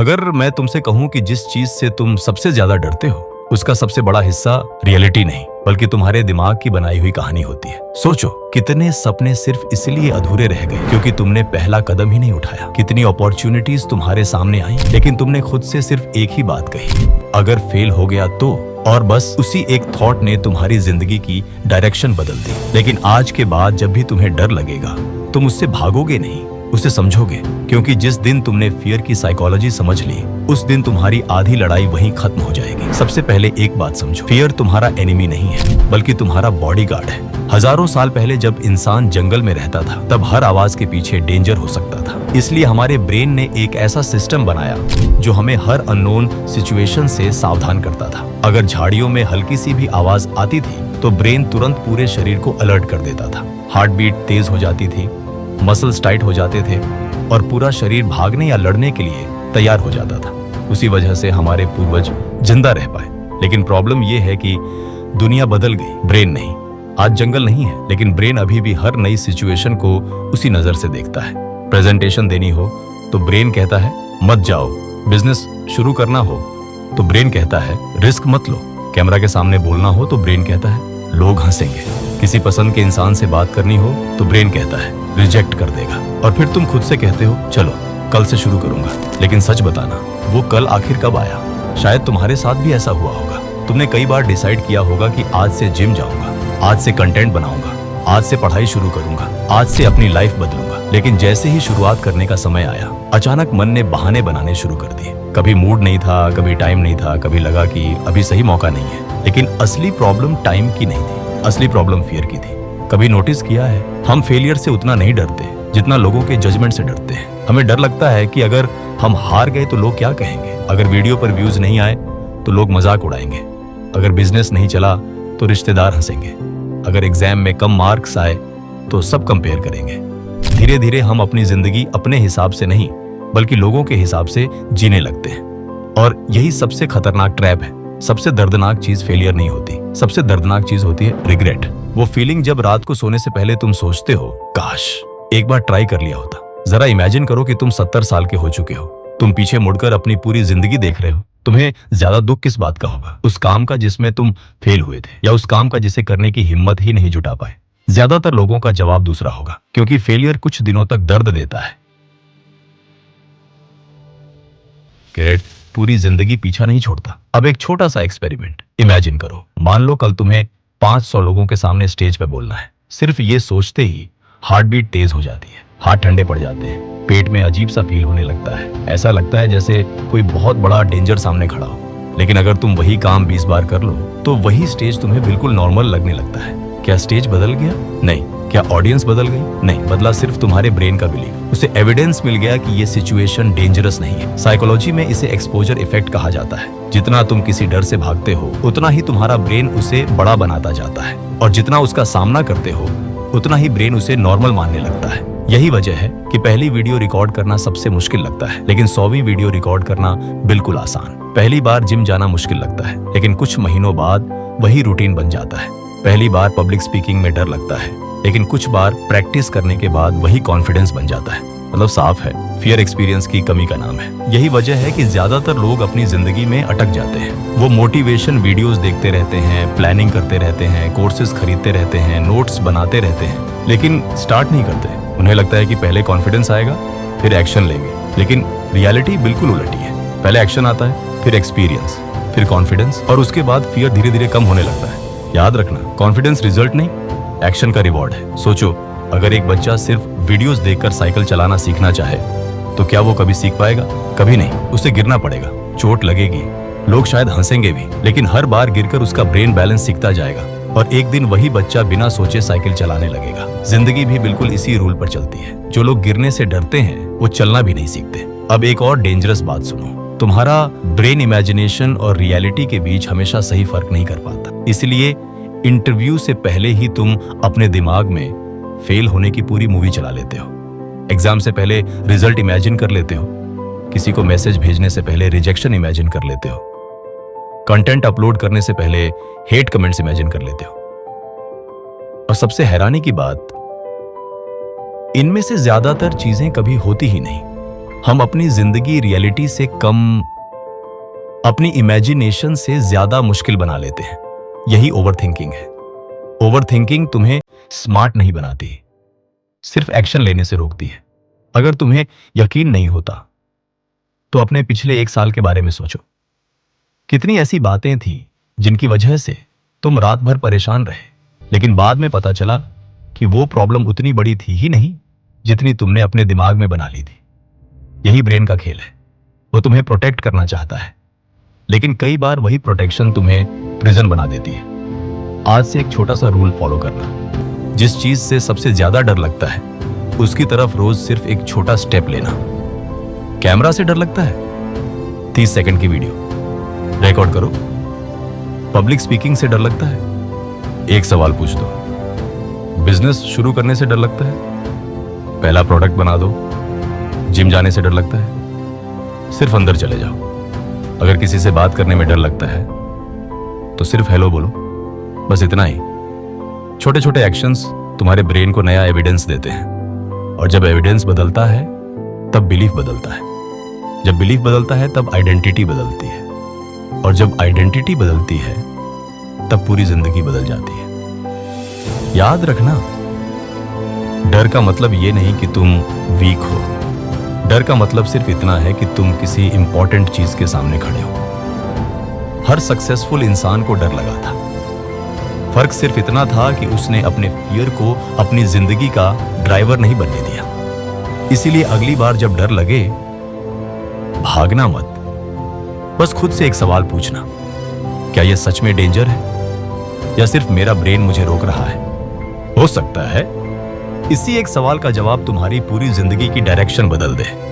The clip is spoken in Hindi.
अगर मैं तुमसे कहूं कि जिस चीज से तुम सबसे ज्यादा डरते हो उसका सबसे बड़ा हिस्सा रियलिटी नहीं बल्कि तुम्हारे दिमाग की बनाई हुई कहानी होती है। सोचो कितने सपने सिर्फ इसलिए अधूरे रह गए क्योंकि तुमने पहला कदम ही नहीं उठाया। कितनी अपॉर्चुनिटीज तुम्हारे सामने आई लेकिन तुमने खुद से सिर्फ एक ही बात कही, अगर फेल हो गया तो। और बस उसी एक थॉट ने तुम्हारी जिंदगी की डायरेक्शन बदल दी। लेकिन आज के बाद जब भी तुम्हें डर लगेगा तुम उससे भागोगे नहीं, उसे समझोगे, क्योंकि जिस दिन तुमने फियर की साइकोलॉजी समझ ली उस दिन तुम्हारी आधी लड़ाई वहीं खत्म हो जाएगी। सबसे पहले एक बात समझो, फियर तुम्हारा एनिमी नहीं है बल्कि तुम्हारा बॉडीगार्ड है। हजारों साल पहले जब इंसान जंगल में रहता था तब हर आवाज के पीछे डेंजर हो सकता था। इसलिए हमारे ब्रेन ने एक ऐसा सिस्टम बनाया जो हमें हर अननोन सिचुएशन से सावधान करता था। अगर झाड़ियों में हल्की सी भी आवाज आती थी तो ब्रेन तुरंत पूरे शरीर को अलर्ट कर देता था। हार्ट बीट तेज हो जाती थी, मसल्स टाइट हो जाते थे और पूरा शरीर भागने या लड़ने के लिए तैयार हो जाता था। उसी वजह से हमारे पूर्वज जिंदा रह पाए। लेकिन प्रॉब्लम यह है कि दुनिया बदल गई, ब्रेन नहीं। आज जंगल नहीं है लेकिन ब्रेन अभी भी हर नई सिचुएशन को उसी नजर से देखता है। प्रेजेंटेशन देनी हो तो ब्रेन कहता है मत जाओ, बिजनेस शुरू करना हो तो ब्रेन कहता है रिस्क मत लो, कैमरा के सामने बोलना हो तो ब्रेन कहता है लोग हंसेंगे, किसी पसंद के इंसान से बात करनी हो तो ब्रेन कहता है रिजेक्ट कर देगा। और फिर तुम खुद से कहते हो चलो कल से शुरू करूंगा। लेकिन सच बताना, वो कल आखिर कब आया? शायद तुम्हारे साथ भी ऐसा हुआ होगा। तुमने कई बार डिसाइड किया होगा कि आज से जिम जाऊंगा, आज से कंटेंट बनाऊंगा, आज से पढ़ाई शुरू करूंगा, आज से अपनी लाइफ बदलूंगा। लेकिन जैसे ही शुरुआत करने का समय आया अचानक मन ने बहाने बनाने शुरू कर दिए। कभी मूड नहीं था, कभी टाइम नहीं था, कभी लगा कि अभी सही मौका नहीं है। लेकिन असली प्रॉब्लम टाइम की नहीं थी, असली प्रॉब्लम फियर की थी। कभी नोटिस किया है, हम फेलियर से उतना नहीं डरते जितना लोगों के जजमेंट से डरते हैं। हमें डर लगता है कि अगर हम हार गए तो लोग क्या कहेंगे, अगर वीडियो पर व्यूज नहीं आए तो लोग मजाक उड़ाएंगे, अगर बिजनेस नहीं चला तो रिश्तेदार हंसेंगे, अगर एग्जाम में कम मार्क्स आए तो सब कंपेयर करेंगे। धीरे धीरे हम अपनी जिंदगी अपने हिसाब से नहीं बल्कि लोगों के हिसाब से जीने लगते हैं। और यही सबसे खतरनाक ट्रैप है। सबसे दर्दनाक चीज फेलियर नहीं होती, सबसे दर्दनाक चीज होती है रिग्रेट। वो फीलिंग जब रात को सोने से पहले तुम सोचते हो काश एक बार ट्राई कर लिया होता। जरा इमेजिन करो कि तुम 70 साल के हो चुके हो, तुम पीछे मुड़कर अपनी पूरी जिंदगी देख रहे हो। तुम्हें ज्यादा दुख किस बात का होगा, उस काम का जिसमें तुम फेल हुए थे या उस काम का जिसे करने की हिम्मत ही नहीं जुटा पाए? ज्यादातर लोगों का जवाब दूसरा होगा, क्योंकि फेलियर कुछ दिनों तक दर्द देता है, पूरी जिंदगी पीछा नहीं छोड़ता। अब एक छोटा सा एक्सपेरिमेंट इमेजिन करो। मान लो कल तुम्हें 500 लोगों के सामने स्टेज पे बोलना है। सिर्फ ये सोचते ही हार्ट बीट तेज हो जाती है, हाथ ठंडे पड़ जाते हैं, पेट में अजीब सा फील होने लगता है। ऐसा लगता है जैसे कोई बहुत बड़ा डेंजर सामने खड़ा हो। लेकिन अगर तुम वही काम 20 बार कर लो तो वही स्टेज तुम्हें बिल्कुल नॉर्मल लगने लगता है। क्या स्टेज बदल गया? नहीं। क्या ऑडियंस बदल गई? नहीं, बदला सिर्फ तुम्हारे ब्रेन का बिलीफ। उसे एविडेंस मिल गया कि ये सिचुएशन डेंजरस नहीं है। साइकोलॉजी में इसे एक्सपोजर इफेक्ट कहा जाता है। जितना तुम किसी डर से भागते हो उतना ही तुम्हारा ब्रेन उसे बड़ा बनाता जाता है, और जितना उसका सामना करते हो उतना ही ब्रेन उसे नॉर्मल मानने लगता है। यही वजह है कि पहली वीडियो रिकॉर्ड करना सबसे मुश्किल लगता है लेकिन 100वीं वीडियो रिकॉर्ड करना बिल्कुल आसान। पहली बार जिम जाना मुश्किल लगता है लेकिन कुछ महीनों बाद वही रूटीन बन जाता है। पहली बार पब्लिक स्पीकिंग में डर लगता है लेकिन कुछ बार प्रैक्टिस करने के बाद वही कॉन्फिडेंस बन जाता है। मतलब साफ है, फियर एक्सपीरियंस की कमी का नाम है। यही वजह है कि ज्यादातर लोग अपनी जिंदगी में अटक जाते हैं। वो मोटिवेशन वीडियोस देखते रहते हैं, प्लानिंग करते रहते हैं, कोर्सेज खरीदते रहते हैं, नोट्स बनाते रहते हैं, लेकिन स्टार्ट नहीं करते। उन्हें लगता है कि पहले कॉन्फिडेंस आएगा फिर एक्शन लेंगे, लेकिन रियलिटी बिल्कुल उलटी है। पहले एक्शन आता है, फिर एक्सपीरियंस, फिर कॉन्फिडेंस, और उसके बाद फियर धीरे धीरे कम होने लगता है। याद रखना, कॉन्फिडेंस रिजल्ट नहीं, एक्शन का रिवॉर्ड है। सोचो, अगर एक बच्चा सिर्फ वीडियोस देखकर साइकिल चलाना सीखना चाहे तो क्या वो कभी सीख पाएगा? कभी नहीं। उसे गिरना पड़ेगा, चोट लगेगी, लोग शायद हंसेंगे भी, लेकिन हर बार गिरकर उसका ब्रेन बैलेंस सीखता जाएगा और एक दिन वही बच्चा बिना सोचे साइकिल चलाने लगेगा। जिंदगी भी बिल्कुल इसी रूल पर चलती है। जो लोग गिरने से डरते हैं वो चलना भी नहीं सीखते। अब एक और डेंजरस बात सुनो, तुम्हारा ब्रेन इमेजिनेशन और रियलिटी के बीच हमेशा सही फर्क नहीं कर पाता। इसलिए इंटरव्यू से पहले ही तुम अपने दिमाग में फेल होने की पूरी मूवी चला लेते हो। एग्जाम से पहले रिजल्ट इमेजिन कर लेते हो, किसी को मैसेज भेजने से पहले रिजेक्शन इमेजिन कर लेते हो, कंटेंट अपलोड करने से पहले हेट कमेंट्स इमेजिन कर लेते हो। और सबसे हैरानी की बात, इनमें से ज्यादातर चीजें कभी होती ही नहीं। हम अपनी जिंदगी रियलिटी से कम अपनी इमेजिनेशन से ज्यादा मुश्किल बना लेते हैं। यही ओवर थिंकिंग है। ओवर थिंकिंग तुम्हें स्मार्ट नहीं बनाती, सिर्फ एक्शन लेने से रोकती है। अगर तुम्हें यकीन नहीं होता तो अपने पिछले 1 साल के बारे में सोचो। कितनी ऐसी बातें थी जिनकी वजह से तुम रात भर परेशान रहे, लेकिन बाद में पता चला कि वो प्रॉब्लम उतनी बड़ी थी ही नहीं जितनी तुमने अपने दिमाग में बना ली थी। यही ब्रेन का खेल है। वो तुम्हें प्रोटेक्ट करना चाहता है, लेकिन कई बार वही प्रोटेक्शन तुम्हें प्रिजन बना देती है। आज से एक छोटा सा रूल फॉलो करना। जिस चीज से सबसे ज्यादा डर लगता है उसकी तरफ रोज सिर्फ एक छोटा स्टेप लेना। कैमरा से डर लगता है? 30 सेकंड की वीडियो रिकॉर्ड करो। पब्लिक स्पीकिंग से डर लगता है? एक सवाल पूछ दो। बिजनेस शुरू करने से डर लगता है? पहला प्रोडक्ट बना दो। जिम जाने से डर लगता है? सिर्फ अंदर चले जाओ। अगर किसी से बात करने में डर लगता है तो सिर्फ हेलो बोलो, बस इतना ही। छोटे छोटे एक्शंस तुम्हारे ब्रेन को नया एविडेंस देते हैं, और जब एविडेंस बदलता है तब बिलीफ बदलता है। जब बिलीफ बदलता है तब आइडेंटिटी बदलती है, और जब आइडेंटिटी बदलती है तब पूरी जिंदगी बदल जाती है। याद रखना, डर का मतलब ये नहीं कि तुम वीक हो। डर का मतलब सिर्फ इतना है कि तुम किसी इंपॉर्टेंट चीज के सामने खड़े हो। हर सक्सेसफुल इंसान को डर लगा था। फर्क सिर्फ इतना था कि उसने अपने फियर को अपनी जिंदगी का ड्राइवर नहीं बनने दिया। इसीलिए अगली बार जब डर लगे, भागना मत, बस खुद से एक सवाल पूछना, क्या यह सच में डेंजर है या सिर्फ मेरा ब्रेन मुझे रोक रहा है? हो सकता है इसी एक सवाल का जवाब तुम्हारी पूरी जिंदगी की डायरेक्शन बदल दे।